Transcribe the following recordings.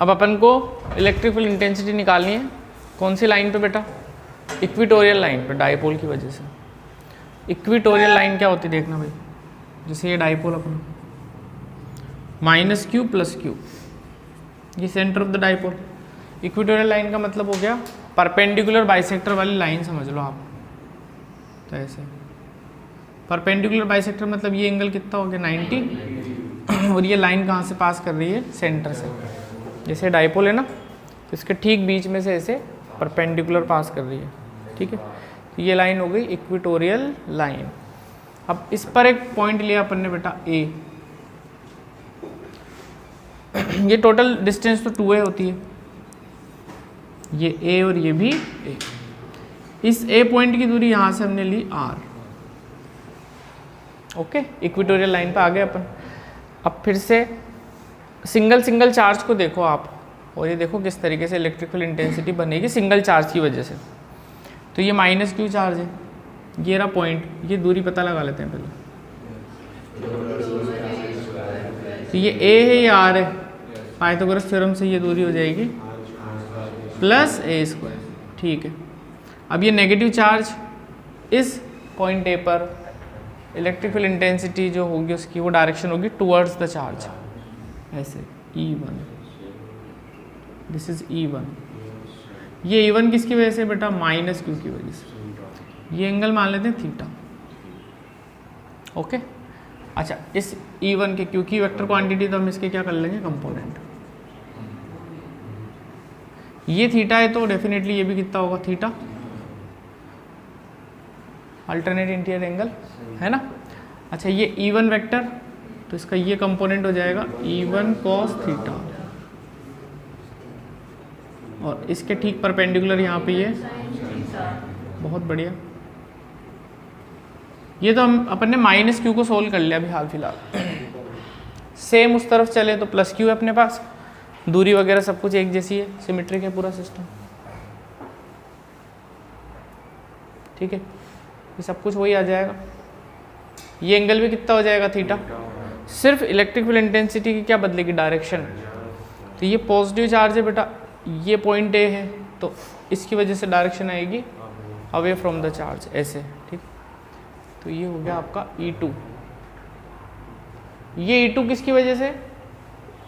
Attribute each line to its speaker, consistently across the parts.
Speaker 1: अब अपन को electric field intensity निकालनी है। कौन सी लाइन पे बेटा? इक्वेटोरियल लाइन पे, डायपोल की वजह से। इक्वेटोरियल लाइन क्या होती है देखना भाई, जैसे ये डायपोल अपना -q + q, ये centre of the dipole. Equatorial line का मतलब हो गया परपेंडिकुलर बाइसेक्टर वाली लाइन, समझ लो आप। तो ऐसे परपेंडिकुलर बाइसेक्टर मतलब ये एंगल कितना हो गया 90, और ये लाइन कहाँ से पास कर रही है? सेंटर से। जैसे डायपोल है ना, तो इसके ठीक बीच में से ऐसे परपेंडिकुलर पास कर रही है, ठीक है। तो ये लाइन हो गई इक्वेटोरियल लाइन। अब इस पर एक पॉइंट लिया अपन ने बेटा ए, ये टोटल डिस्टेंस तो 2a होती है, ये a और ये भी a। इस a पॉइंट की दूरी यहाँ से हमने ली r। ओके, इक्वेटोरियल लाइन पे आ गए अपन। अब फिर से सिंगल सिंगल चार्ज को देखो आप, और ये देखो किस तरीके से इलेक्ट्रिकल इंटेंसिटी बनेगी सिंगल चार्ज की वजह से। तो ये -q चार्ज है, ये रहा पॉइंट, ये दूरी पता लगा लेते हैं पहले। तो ये a है, ये r है, पाइथागोरस थ्योरम से ये दूरी हो जाएगी +a², ठीक है। अब ये नेगेटिव चार्ज इस पॉइंट a पर, इलेक्ट्रिक फील्ड इंटेंसिटी जो होगी उसकी वो डायरेक्शन होगी टुवर्ड्स द चार्ज, ऐसे E1, दिस इज E1। ये E1 किसकी वजह से बेटा? -q की वजह से। ये एंगल मान लेते हैं थीटा, ओके। अच्छा, इस E1 के, क्योंकि वेक्टर क्वांटिटी तो हम इसके क्या कर लेंगे? कंपोनेंट। ये थीटा है तो डेफिनेटली ये भी कितना होगा? थीटा, अल्टरनेट इंटीरियर एंगल, है ना। अच्छा, ये E1 वेक्टर, तो इसका ये कंपोनेंट हो जाएगा E1 cos थीटा, और इसके ठीक परपेंडिकुलर यहाँ पे ये, बहुत बढ़िया। ये तो हम अपन ने -q को सोल्व कर लिया अभी हाल फिलहाल। सेम उस तरफ चले तो +q है अपने पास, दूरी वगैरह सब कुछ एक जैसी है, सिमेट्रिक है पूरा सिस्टम, ठीक है। ये सब कुछ वही आ जाएगा। ये एंगल भी कितना हो जाएगा? थीटा। सिर्फ इलेक्ट्रिक फील्ड इंटेंसिटी की क्या बदलेगी? डायरेक्शन। तो ये पॉजिटिव चार्ज है बेटा, ये पॉइंट ए है, तो इसकी वजह से डायरेक्शन आएगी अवे फ्रॉम द चार्ज, ऐसे, ठीक। तो ये हो गया आपका E2। ये E2 किसकी वजह से?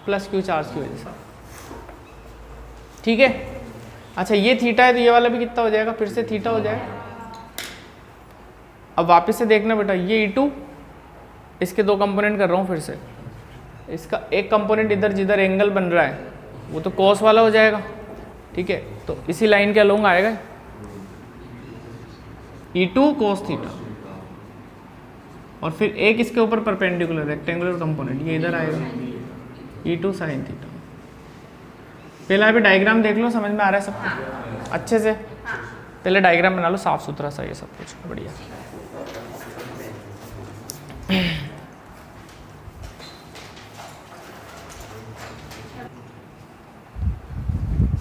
Speaker 1: +q चार्ज की वजह से, ठीक है। अच्छा, ये थीटा है तो ये वाला भी कितना हो जाएगा? फिर से थीटा हो जाएगा। अब वापस से देखना बेटा, ये E2, इसके दो कंपोनेंट कर रहा हूँ फिर से। इसका एक कंपोनेंट इधर जिधर एंगल बन रहा है वो तो cos वाला हो जाएगा, ठीक है। तो इसी लाइन के अलोंग आएगा E2 cos थीटा, और फिर एक इसके ऊपर परपेंडिकुलर रेक्टेंगुलर कंपोनेंट ये इधर आएगा E2 sin थीटा। पहले अभी डायग्राम देख लो, समझ में आ रहा है सब कुछ अच्छे से? पहले डायग्राम बना लो साफ सुथरा सा, ये सब कुछ बढ़िया।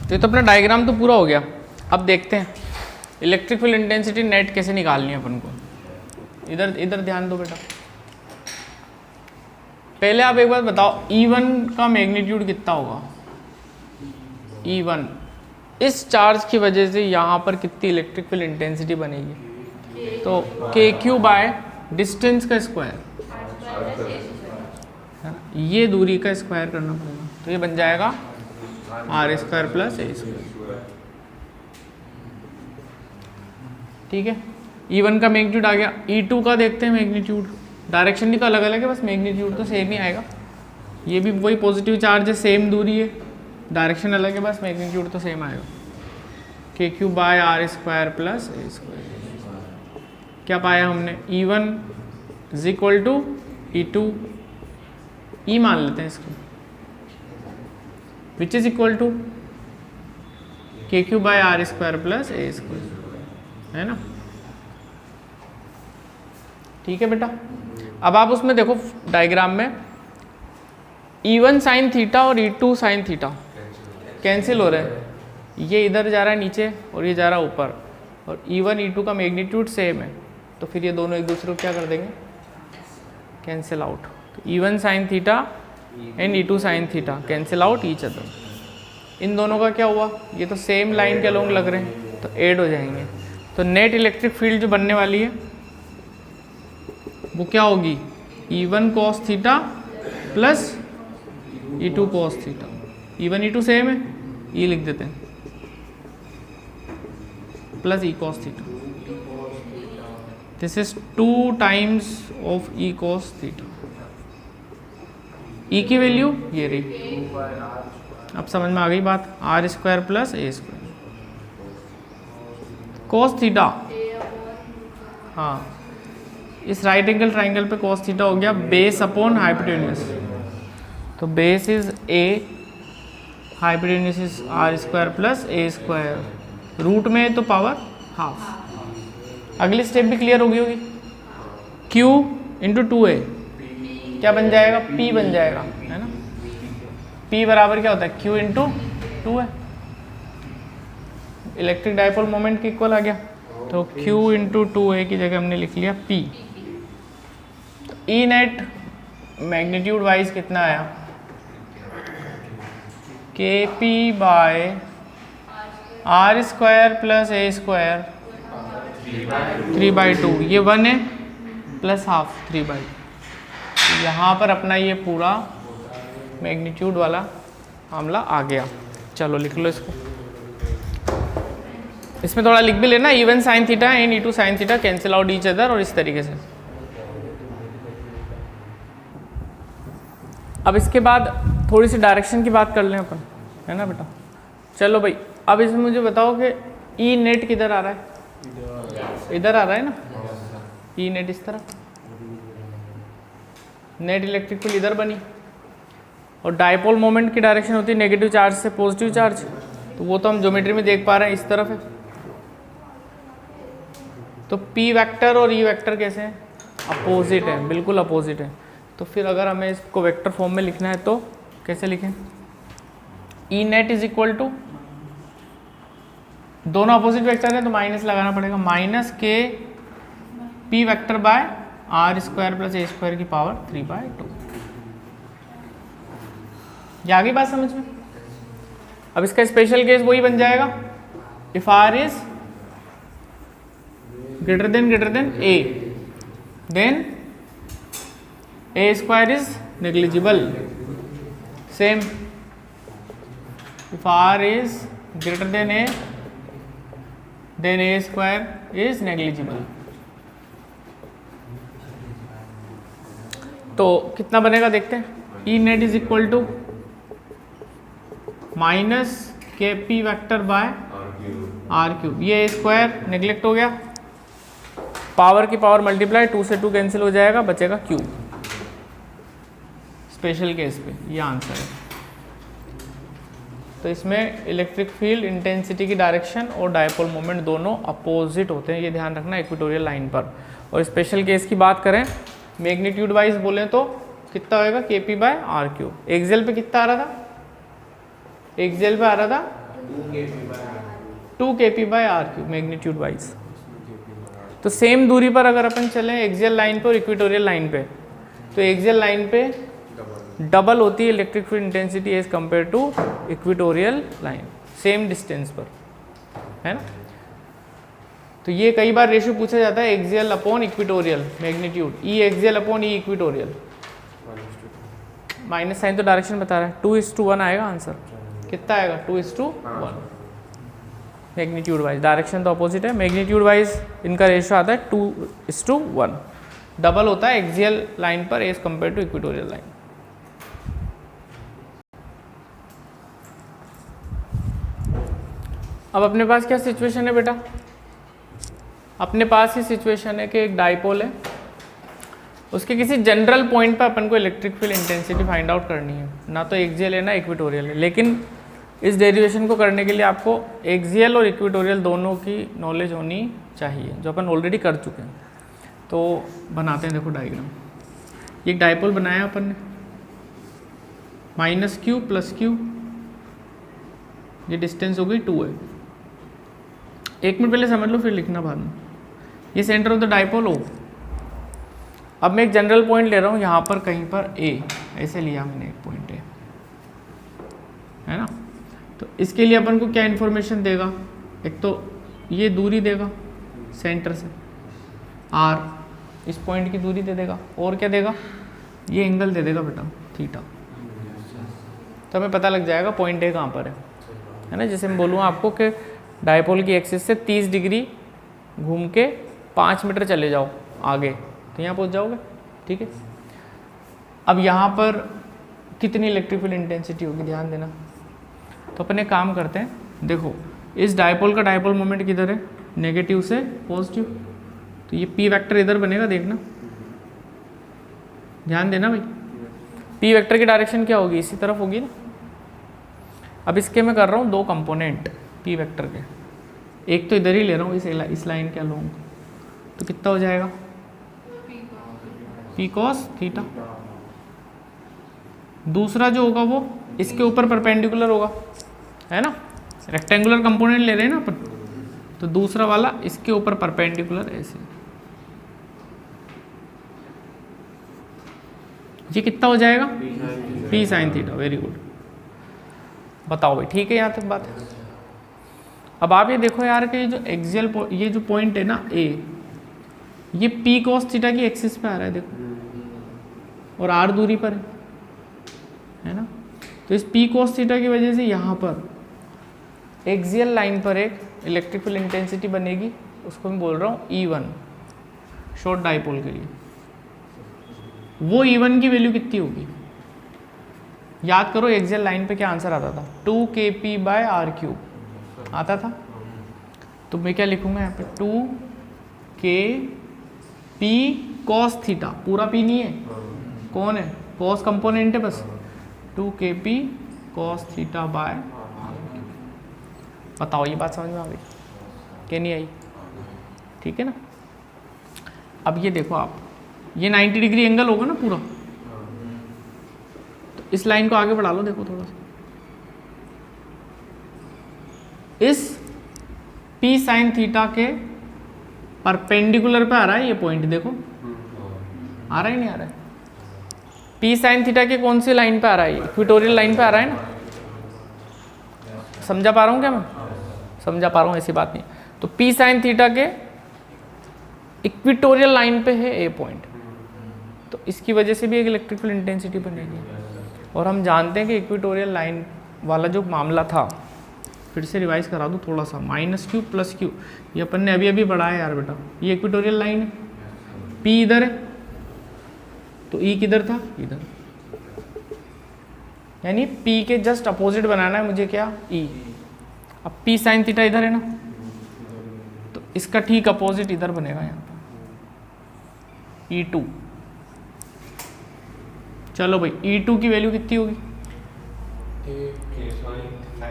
Speaker 1: तो ये तो अपना डायग्राम तो पूरा हो गया। अब देखते हैं इलेक्ट्रिक फील्ड इंटेंसिटी नेट कैसे निकालनी है अपन को। इधर इधर ध्यान दो बेटा। पहले आप एक बात बताओ, E1 का मैग्नीट्यूड कितना होगा? E1 इस चार्ज की वजह से यहाँ पर कितनी इलेक्ट्रिक फील्ड इंटेंसिटी बनेगी? तो KQ बाय डिस्टेंस का स्क्वायर, ये दूरी का स्क्वायर करना पड़ेगा, तो ये बन जाएगा R² + A², ठीक है। E1 का मैग्नीट्यूड आ गया। E2 का देखते हैं मैग्नीट्यूड, डायरेक्शन भी तो अलग अलग है, बस मैग्नीट्यूड तो सेम ही आएगा। ये भी वही पॉजिटिव चार्ज है, सेम दूरी है, डायरेक्शन अलग है, बस मैग्नीट्यूड तो सेम आएगा। KQ by R² + A²। क्या पाया हमने? E1 = E2, E मान लेते हैं इसको, which is equal to KQ by R² + A², है ना, ठीक है बेटा। अब आप उसमें देखो डायग्राम में E1 sin थीटा और E2 sin थीटा कैंसिल हो रहे हैं, ये इधर जा रहा है नीचे और ये जा रहा है ऊपर, और E1 E2 का मैग्नीट्यूड सेम है, तो फिर ये दोनों एक दूसरे को क्या कर देंगे? Cancel out. तो E1 sin theta and E2 sin theta cancel out each other, इन दोनों का क्या हुआ, ये तो सेम लाइन के अलोंग लग रहे हैं तो ऐड हो जाएंगे। तो नेट इलेक्ट्रिक फील्ड जो बनने वाली है वो क्या होगी, E1 cos theta plus E2 cos theta. E1 E2 same है, E लिख देते हैं, plus E cos theta. This is 2 times of E cos theta. E की वैल्यू ये रही, अब समझ में आ गई बात, R square plus A square cos theta. हाँ, इस राइट एंगल ट्राइंगल पे cos थीटा हो गया बेस अपॉन हाइपोटेन्यूस। तो base is a, hypotenuse is R square plus A square, root में तो पावर हाफ। अगली स्टेप भी क्लियर होगी q इंटू 2a क्या बन जाएगा, p बन जाएगा, है ना। p बराबर क्या होता है, q into 2a। Electric dipole moment के इक्वल आ गया, तो q इंटू 2a की जगह हमने लिख लिया p। E net magnitude wise कितना आया, K P by R square plus A square 3/2, ये 1 है प्लस हाफ 3/2। यहाँ पर अपना ये पूरा मैग्नीट्यूड वाला मामला आ गया। चलो लिख लो इसको, इसमें थोड़ा लिख भी लेना, E1 sine theta and E2 sine theta cancel out each other, और इस तरीके से। अब इसके बाद थोड़ी सी डायरेक्शन की बात कर लें अपन, है ना बेटा। चलो भाई, अब इसमें मुझे बताओ कि ई नेट किधर आ रहा है, इधर आ रहा है ना, ई नेट इस तरह, नेट इलेक्ट्रिक फील्ड इधर बनी, और डाइपोल मोमेंट की डायरेक्शन होती है नेगेटिव चार्ज से पॉजिटिव चार्ज, तो वो तो हम ज्योमेट्री में देख पा रहे हैं, इस तरफ है। तो पी वेक्टर और ई वेक्टर कैसे हैं, अपोजिट है, बिल्कुल अपोजिट है। तो फिर अगर हमें इसको वेक्टर फॉर्म में लिखना है तो कैसे लिखें, E net is equal to, दोनों अपोजिट वेक्टर है तो माइनस लगाना पड़ेगा, minus K P vector by R square plus A square की पावर 3/2। ये आ गई बात समझ में। अब इसका स्पेशल केस वही बन जाएगा, if R is greater than A, then A square is negligible. Same, if R is greater than A, then A square is negligible. तो कितना बनेगा देखते हैं, E net is equal to minus K P vector by R cube, ये square neglect हो गया, power की power multiply, 2 से 2 कैंसिल हो जाएगा, बचेगा क्यूब। स्पेशल केस पे ये आंसर है। तो इसमें इलेक्ट्रिक फील्ड इंटेंसिटी की डायरेक्शन और डायपोल मोमेंट दोनों अपोजिट होते हैं, ये ध्यान रखना इक्वेटोरियल लाइन पर। और स्पेशल केस की बात करें, मैग्नीट्यूड वाइज बोलें तो कितना होएगा, K P by R cube. Axial पे कितना आ रहा था, एक्सेल पे आ रहा था 2 K P by R cube magnitude wise. तो सेम दूरी पर अगर अपन चलें एक्सियल लाइन पे और इक्वेटोरियल लाइन पे, तो एक्सियल लाइन पे डबल होती है electric field intensity as compare to equatorial line, same distance पर, है ना। तो ये कई बार रेशियो पूछा जाता है, axial upon equatorial magnitude, E axial upon E equatorial. Minus sign तो डायरेक्शन बता रहा है, 2:1 आएगा आंसर। कितना आएगा, 2:1। मैग्नीट्यूड वाइज, डायरेक्शन तो अपोजिट है, मैग्नीट्यूड वाइज इनका रेशियो आता है 2:1, डबल होता है एक्सियल लाइन पर as compare to equatorial line. अब अपने पास क्या सिचुएशन है बेटा, अपने पास ही सिचुएशन है कि एक डाइपोल है, उसके किसी जनरल पॉइंट पर अपन को electric field intensity find out करनी है, ना तो एक्सियल है ना इक्वेटोरियल है। लेकिन इस डेरिवेशन को करने के लिए आपको एक्सियल और इक्वेटोरियल दोनों की नॉलेज होनी चाहिए, जो अपन ऑलरेडी कर चुके हैं। तो बनाते हैं, देखो डायग्राम। एक डाइपोल बनाया अपन ने, माइनस क्यू प्लस क्यू, ये डिस्टेंस हो गई 2 है। 1 मिनट पहले समझ लो फिर लिखना बाद में। ये सेंटर ऑफ द डाइपोल हो। अब मैं एक जनरल पॉइंट ले रहा हूँ यहाँ पर कहीं पर ए, ऐसे लिया मैंने एक पॉइंट ए, है ना। तो इसके लिए अपन को क्या इन्फॉर्मेशन देगा, एक तो ये दूरी देगा सेंटर से r, इस पॉइंट की दूरी दे देगा, और क्या देगा, ये एंगल दे देगा बेटा थीटा। तो हमें पता लग जाएगा पॉइंट ए कहाँ पर है ना। जैसे मैं बोलूँ आपको कि डायपोल की एक्सिस से 30 डिग्री घूम के 5 मीटर चले जाओ आगे, तो यहाँ पहुँच जाओगे, ठीक है। अब यहाँ पर कितनी इलेक्ट्रिक फील्ड इंटेंसिटी होगी, ध्यान देना। तो अपन एक काम करते हैं, देखो इस डायपोल का डायपोल मोमेंट किधर है, नेगेटिव से पॉजिटिव, तो ये पी वेक्टर इधर बनेगा, देखना ध्यान देना भाई। पी वेक्टर की डायरेक्शन क्या होगी, इसी तरफ होगी ना। अब इसके मैं कर रहा हूँ दो कंपोनेंट पी वेक्टर के, एक तो इधर ही ले रहा हूँ इस लाइन के अलोंग, तो कितना हो जाएगा पी कॉस थीटा। दूसरा जो होगा वो इसके ऊपर परपेंडिकुलर होगा, है ना, रेक्टेंगुलर कंपोनेंट ले रहे हैं ना अपन, तो दूसरा वाला इसके ऊपर परपेंडिकुलर ऐसे, ये कितना हो जाएगा P sine theta. Very good, बताओ भाई, ठीक है यहाँ तक बात है। अब आप ये देखो यार कि जो एक्सियल ये जो पॉइंट है ना ए, ये पी कॉस थीटा की एक्सिस पे आ रहा है देखो, और आर दूरी पर है ना। तो इस पी कॉस थीटा की वजह से यहाँ पर एक्सियल लाइन पर एक इलेक्ट्रिक फील्ड इंटेंसिटी बनेगी, उसको मैं बोल रहा हूँ E1 शॉर्ट डाइपोल के लिए। वो E1 की वैल्यू कितनी होगी, याद करो एक्सियल लाइन पे क्या आंसर आता था, 2kp/r³ आता था। तो मैं क्या लिखूंगा यहाँ पे, 2kp cos थीटा, पूरा p नहीं है, कौन है, cos कंपोनेंट है बस, 2kp cos थीटा/r³। बताओ ये बात समझ में आ गई क्या नहीं आई, ठीक है ना। अब ये देखो आप, ये 90 डिग्री एंगल होगा ना पूरा, तो इस लाइन को आगे बढ़ा लो, देखो थोड़ा सा, इस P साइन थीटा के परपेंडिकुलर पे आ रहा है ये पॉइंट, देखो आ रहा है नहीं आ रहा है, P साइन थीटा के कौन सी लाइन पे आ रहा है, इक्वेटोरियल लाइन पे आ रहा है ना। समझा पा रहा हूँ क्या मैं, समझा पा रहा हूँ, ऐसी बात नहीं। तो P साइन थीटा के इक्वेटोरियल लाइन पे है ए पॉइंट, तो इसकी वजह से भी एक इलेक्ट्रिक फील्ड इंटेंसिटी बनेगी। और हम जानते हैं कि इक्वेटोरियल लाइन वाला जो मामला था, फिर से रिवाइज करा दूँ थोड़ा सा, -q + q, ये अपन ने अभी अभी बढ़ाया यार बेटा, ये इक्वेटोरियल लाइन है, P इधर है, तो E किधर था, इधर, यानी P के जस्ट अपोजिट बनाना है मुझे, क्या E। अब P साइन थीटा इधर है ना, तो इसका ठीक अपोजिट इधर बनेगा यहाँ पर E2। चलो भाई E2 की वैल्यू कितनी होगी,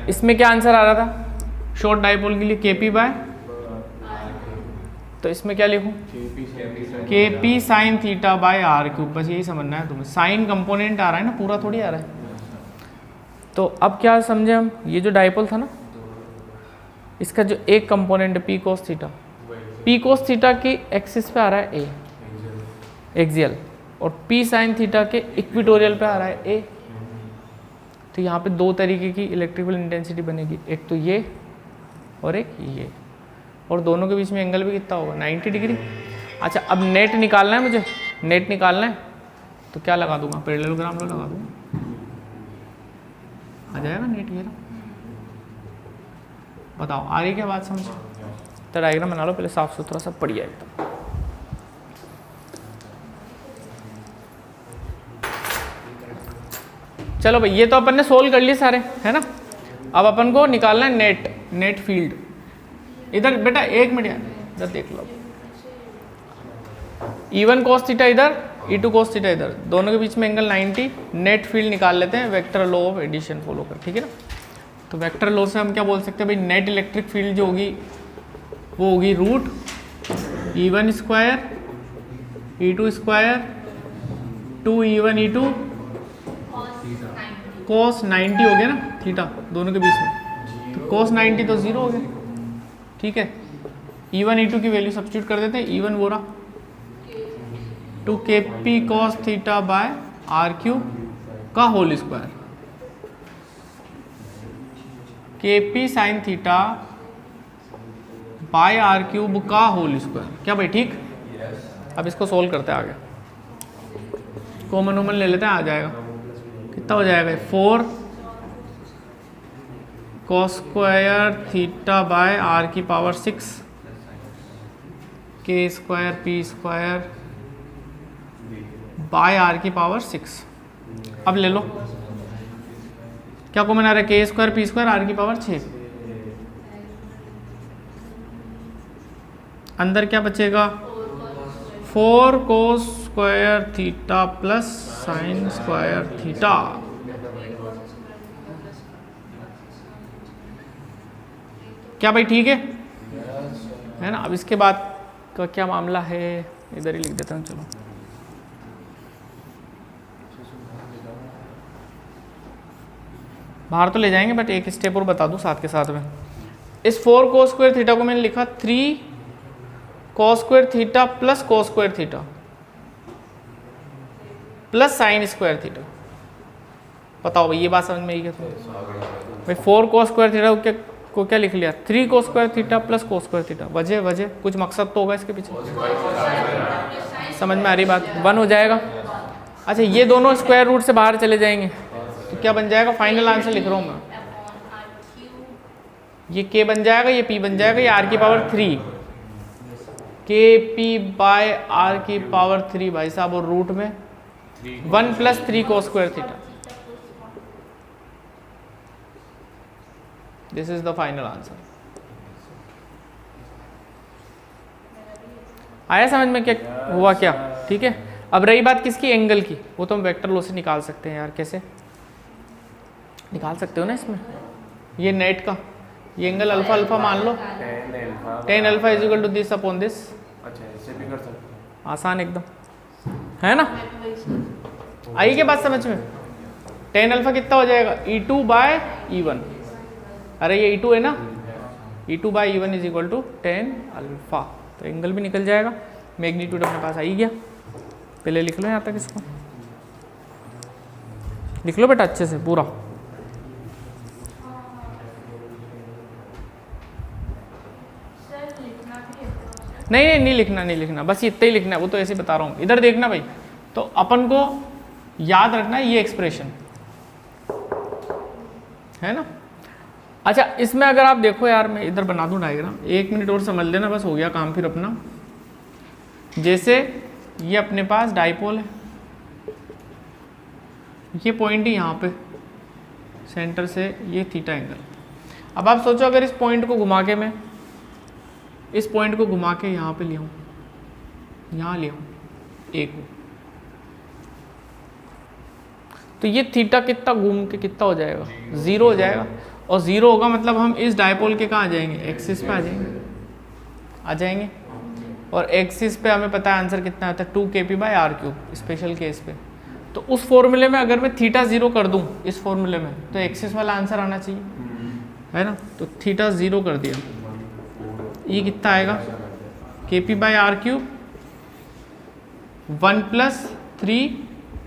Speaker 1: इसमें क्या आंसर आ रहा था शॉर्ट डाइपोल के लिए, kp/, तो इसमें क्या लिखूं, kp साइन थीटा/r³, बस यही समझना है तुम्हें, साइन कंपोनेंट आ रहा है ना, पूरा थोड़ी आ रहा है। तो अब क्या समझे हम, ये जो डाइपोल था ना, इसका जो एक कंपोनेंट P cos थीटा की एक्सिस पे आ रहा है A एक्सियल, और P साइन थीटा के इक्वेटोरियल पे आ रहा है A। तो यहाँ पे दो तरीके की इलेक्ट्रिकल इंटेंसिटी बनेगी, एक तो ये और एक ये, और दोनों के बीच में एंगल भी कितना होगा, 90 डिग्री। अच्छा अब नेट निकालना है मुझे, नेट निकालना है तो क्या लगा दूंगा, पैरेललोग्राम लगा दूंगा, आ जाएगा नेट ये ना। बताओ आ रही क्या बात समझ, तो डायग्राम बना लो पहले साफ सुथरा सब बढ़िया एकदम। चलो भाई ये तो अपन ने सोल्व कर लिए सारे, है ना। अब अपन को निकालना है नेट फील्ड। इधर बेटा एक मिनट यार, इधर देख लो, E1 cos थीटा इधर, E2 cos थीटा इधर, दोनों के बीच में एंगल 90, नेट फील्ड निकाल लेते हैं vector law of addition follow कर, ठीक है ना। तो वेक्टर लॉ से हम क्या बोल सकते हैं भाई, नेट इलेक्ट्रिक फील्ड जो होगी वो होगी root E1 square E2 square 2E1 E2 cos 90 हो गया ना थीटा दोनों के बीच में, तो cos 90 तो 0 हो गया, ठीक है। E1 E2 की वैल्यू सब्स्टिट्यूट कर देते हैं, E1 वो रहा 2kp cos थीटा/r³ का whole square, KP sine theta by R cube का होल स्क्वायर। क्या भाई ठीक? अब इसको सोल्व करते हैं आगे, कॉमन वॉमन ले लेते हैं, आ जाएगा। कितना हो जाएगा? 4 cos square theta by R की power 6 K square P square by R की पावर 6। अब ले लो, क्या कॉमन आ रहा है? K square P square R की पावर 6। अंदर क्या बचेगा? 4 cos square theta plus sine square theta. क्या भाई ठीक है ना? अब इसके बाद का क्या मामला है, इधर ही लिख देता हूँ। चलो बाहर तो ले जाएंगे, बट एक स्टेप और बता दूं साथ के साथ में। इस 4 cos स्क्वायर थीटा को मैंने लिखा 3 cos square theta plus cos square theta plus sine square theta. बताओ भाई, ये बात समझ में आई क्या तुम्हें? भाई 4 cos स्क्वायर थीटा को क्या लिख लिया? 3 cos square theta plus cos square theta. वजह कुछ मकसद तो होगा इसके पीछे, समझ में आ रही बात? 1 हो जाएगा। अच्छा, ये दोनों स्क्वायर रूट से बाहर चले जाएंगे तो क्या बन जाएगा? फाइनल आंसर लिख रहा हूँ मैं, ये K बन जाएगा, ये P बन जाएगा, ये R की पावर 3 KP बाय R की पावर 3 भाई साहब, और रूट में 1 plus 3 cos square theta. This is the final answer. आया समझ में क्या हुआ क्या? ठीक है। अब रही बात किसकी? एंगल की। वो तो हम वेक्टर लॉ से निकाल सकते हैं यार। कैसे निकाल सकते हो ना इसमें? ये नेट का ये एंगल अल्फा अल्फा मान लो, tan alpha is equal to this upon this. अच्छा, ऐसे भी कर सकते हैं, आसान एकदम, है ना? आई क्या बात समझ में? tan अल्फा कितना हो जाएगा? E2 by E1। अरे ये E2 है ना, E2 by E1 is equal to tan alpha. तो एंगल भी निकल जाएगा, मैग्नीट्यूड अपने पास आ ही गया। पहले लिख लो यहाँ तक, इसको लिख लो बेटा अच्छे से पूरा। नहीं लिखना, बस इतना ही लिखना है। वो तो ऐसे बता रहा हूँ, इधर देखना भाई। तो अपन को याद रखना है ये एक्सप्रेशन, है ना? अच्छा, इसमें अगर आप देखो यार, मैं इधर बना दूं डायग्राम, 1 मिनट और समझ लेना, बस हो गया काम फिर अपना। जैसे ये अपने पास डाइपोल है, ये पॉइंट ही यहाँ पे सेंटर से ये थीटा एंगल। अब आप सोचो, अगर इस पॉइंट को घुमा के मैं इस पॉइंट को घुमा के यहाँ पे ले आऊँ, यहाँ ले आऊँ ए को, तो ये थीटा कितना घूम के कितना हो जाएगा? 0 हो जाएगा। और 0 होगा मतलब हम इस डायपोल के कहाँ आ जाएंगे? एक्सिस पे आ जाएंगे। और एक्सिस पे हमें पता है आंसर कितना आता है? 2kp by R cube, special case पे। तो उस फॉर्मूले में अगर मैं थीटा 0 कर दूं इस फॉर्मूले में, तो एक्सिस वाला आंसर आना चाहिए, है ना? तो थीटा 0 कर दिया, ये कितना आएगा? kp by R cube 1 plus 3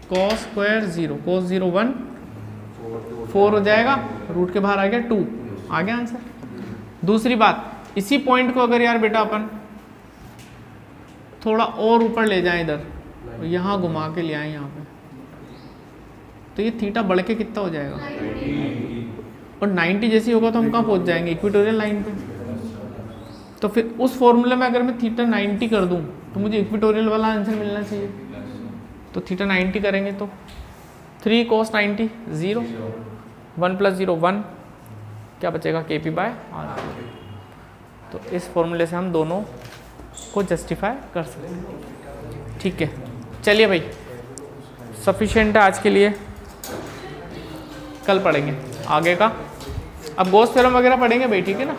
Speaker 1: cos square 0, cos 0 1, 4 हो जाएगा, रूट के बाहर आ गया 2, आ गया आंसर। दूसरी बात, इसी पॉइंट को अगर यार बेटा अपन थोड़ा और ऊपर ले जाएं इधर, तो यहाँ घुमा के ले आए यहाँ पे, तो ये थीटा बढ़ के कितना हो जाएगा? और 90 जैसी होगा तो हम कहाँ पहुँच जाएंगे? इक्वेटोरियल लाइन पे। तो फिर उस फॉर्मूले में अगर मैं थीटा 90 कर दूँ तो मुझे इक्वेटोरियल वाला आंसर मिलना चाहिए। तो थीटा 90 करेंगे तो 3 cos 90 0, 1 प्लस 0 1, क्या बचेगा? kp by R. तो इस फॉर्मूले से हम दोनों को जस्टिफाई कर सकते हैं। ठीक है, चलिए भाई, सफिशिएंट है आज के लिए, कल पढ़ेंगे आगे का। अब गॉस थ्योरम वगैरह पढ़ेंगे भाई, ठीक है ना?